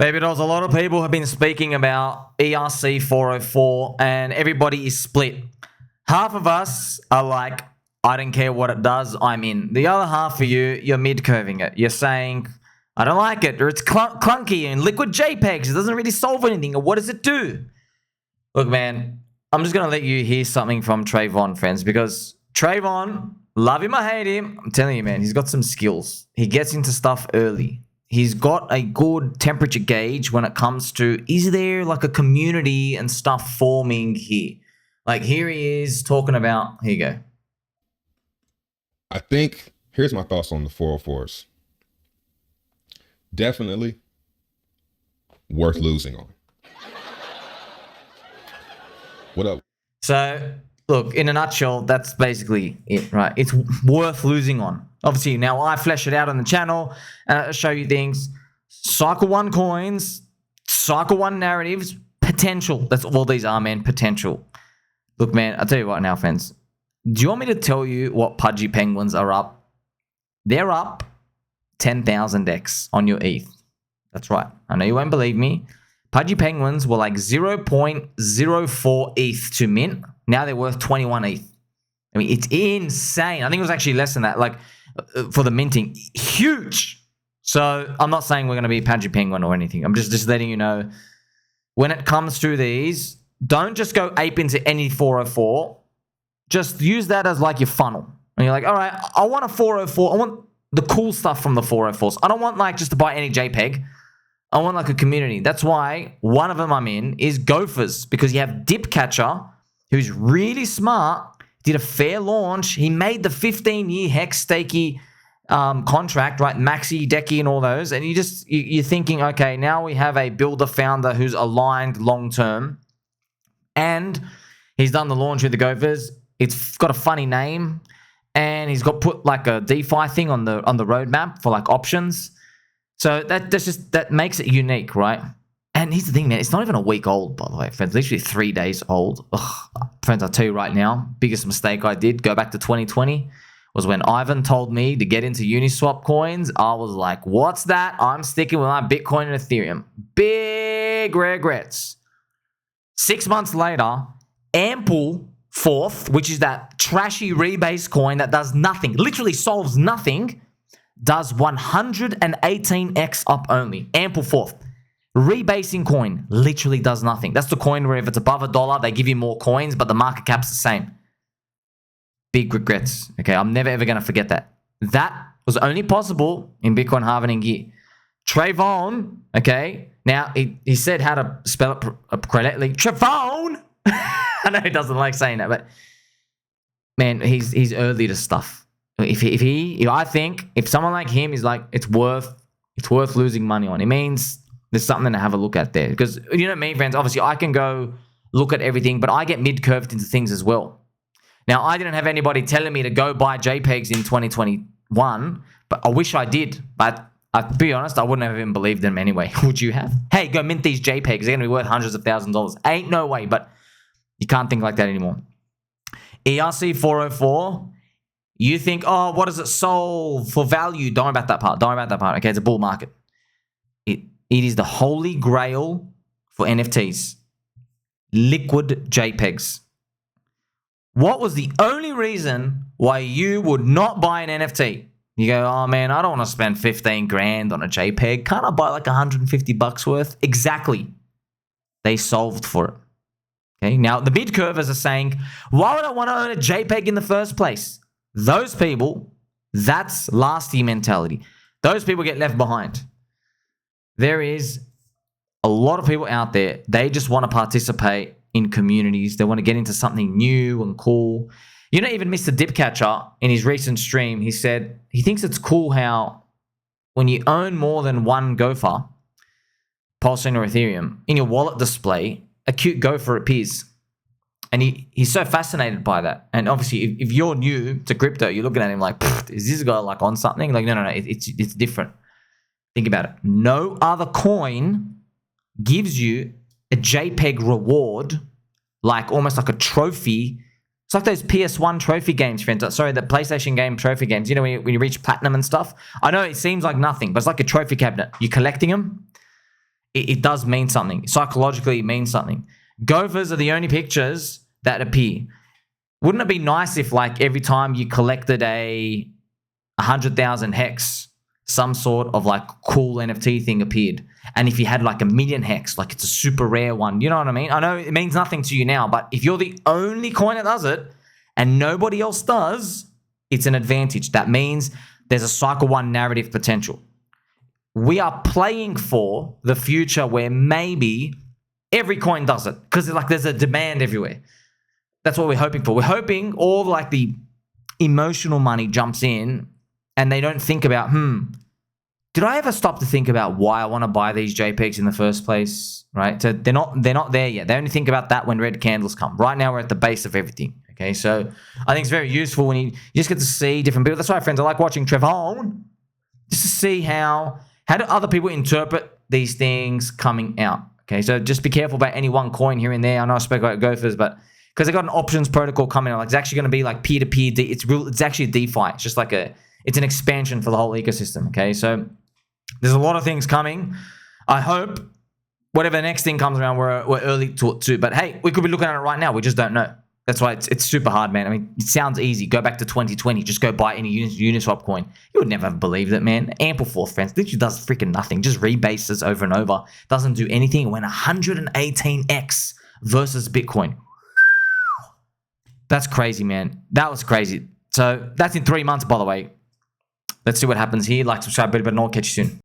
Baby dolls, a lot of people have been speaking about ERC404 and everybody is split. Half of us are like, I don't care what it does, I'm in. The other half of you, you're mid-curving it. You're saying, I don't like it, or it's clunky and liquid JPEGs. It doesn't really solve anything, or what does it do? Look, man, I'm just going to let you hear something from TreVon, friends, because TreVon, love him or hate him, I'm telling you, man, he's got some skills. He gets into stuff early. He's got a good temperature gauge when it comes to, is there like a community and stuff forming here? Like here he is talking about, here you go. I think, here's my thoughts on the 404s. Definitely worth losing on. What up? So, look, in a nutshell, that's basically it, right? It's worth losing on. Obviously, now I flesh it out on the channel and I show you things. Cycle 1 coins, Cycle 1 narratives, potential. That's all these are, man, potential. Look, man, I'll tell you what now, friends. Do you want me to tell you what Pudgy Penguins are up? They're up 10,000x on your ETH. That's right. I know you won't believe me. Pudgy Penguins were like 0.04 ETH to mint. Now they're worth 21 ETH. I mean, it's insane. I think it was actually less than that, like for the minting. Huge. So I'm not saying we're going to be Pudgy Penguin or anything. I'm just letting you know, when it comes to these, don't just go ape into any 404. Just use that as like your funnel. And you're like, all right, I want a 404. I want the cool stuff from the 404s. I don't want like just to buy any JPEG. I want like a community. That's why one of them I'm in is GOFURS, because you have DipCatcher, who's really smart, did a fair launch. He made the 15-year hex stakey contract, right? Maxi, Decky, and all those. And you're thinking, okay, now we have a builder founder who's aligned long-term. And he's done the launch with the GOFURS. It's got a funny name. And he's got put like a DeFi thing on the roadmap for like options. So that makes it unique, right? And here's the thing, man. It's not even a week old, by the way, friends. Literally 3 days old. Ugh. Friends, I'll tell you right now, biggest mistake I did, go back to 2020, was when Ivan told me to get into Uniswap coins. I was like, what's that? I'm sticking with my Bitcoin and Ethereum. Big regrets. 6 months later, Ample Fourth, which is that trashy rebase coin that does nothing, literally solves nothing, does 118x up only. Ample Fourth. Rebasing coin literally does nothing. That's the coin where if it's above $1, they give you more coins, but the market cap's the same. Big regrets. Okay, I'm never ever going to forget that. That was only possible in Bitcoin halving gear. TreVon, okay, now he said how to spell it correctly. TreVon! I know he doesn't like saying that, but man, he's early to stuff. I think if someone like him is like, it's worth losing money on. It means there's something to have a look at there. Because you know me, friends, obviously I can go look at everything, but I get mid-curved into things as well. Now, I didn't have anybody telling me to go buy JPEGs in 2021, but I wish I did. But to be honest, I wouldn't have even believed them anyway. Would you have? Hey, go mint these JPEGs. They're going to be worth hundreds of thousands of dollars. Ain't no way, but you can't think like that anymore. ERC404, you think, oh, what does it solve for value? Don't worry about that part. Don't worry about that part. Okay, it's a bull market. It is the holy grail for NFTs. Liquid JPEGs. What was the only reason why you would not buy an NFT? You go, oh man, I don't want to spend 15 grand on a JPEG. Can't I buy like 150 bucks worth? Exactly. They solved for it. Okay, now the mid curvers are saying, why would I want to own a JPEG in the first place? Those people, that's last year mentality. Those people get left behind. There is a lot of people out there, they just want to participate in communities. They want to get into something new and cool. You know, even Mr. DipCatcher, in his recent stream, he said he thinks it's cool how when you own more than one gopher, pulsechain or Ethereum, in your wallet display, a cute gopher appears. And he's so fascinated by that. And obviously, if you're new to crypto, you're looking at him like, is this guy like on something? Like, no, it's different. Think about it. No other coin gives you a JPEG reward, like almost like a trophy. It's like those PS1 trophy games, friends. Sorry, the PlayStation game trophy games. You know, when you reach platinum and stuff. I know it seems like nothing, but it's like a trophy cabinet. You're collecting them. it does mean something. Psychologically, it means something. GOFURS are the only pictures that appear. Wouldn't it be nice if, like, every time you collected a 100,000 hex, some sort of like cool NFT thing appeared? And if you had like 1,000,000 hex, like it's a super rare one, you know what I mean? I know it means nothing to you now, but if you're the only coin that does it and nobody else does, it's an advantage. That means there's a cycle 1 narrative potential. We are playing for the future where maybe every coin does it, because like there's a demand everywhere. That's what we're hoping for. We're hoping all like the emotional money jumps in and they don't think about, did I ever stop to think about why I want to buy these JPEGs in the first place? Right? So they're not there yet. They only think about that when red candles come. Right now we're at the base of everything. Okay, so I think it's very useful when you just get to see different people. That's why, friends, I like watching TreVon, just to see how do other people interpret these things coming out. Okay, so just be careful about any one coin here and there. I know I spoke about GOFURS, but because they got an options protocol coming out, like it's actually going to be like peer-to-peer. It's actually a DeFi. It's just like it's an expansion for the whole ecosystem. Okay, so there's a lot of things coming. I hope whatever the next thing comes around, we're early to it too. But hey, we could be looking at it right now. We just don't know. That's why it's super hard, man. I mean, it sounds easy. Go back to 2020. Just go buy any Uniswap coin. You would never have believed it, man. Ampleforth, friends, literally does freaking nothing. Just rebases over and over. Doesn't do anything. It went 118x versus Bitcoin. That's crazy, man. That was crazy. So that's in 3 months, by the way. Let's see what happens here. Like, subscribe, but not catch you soon.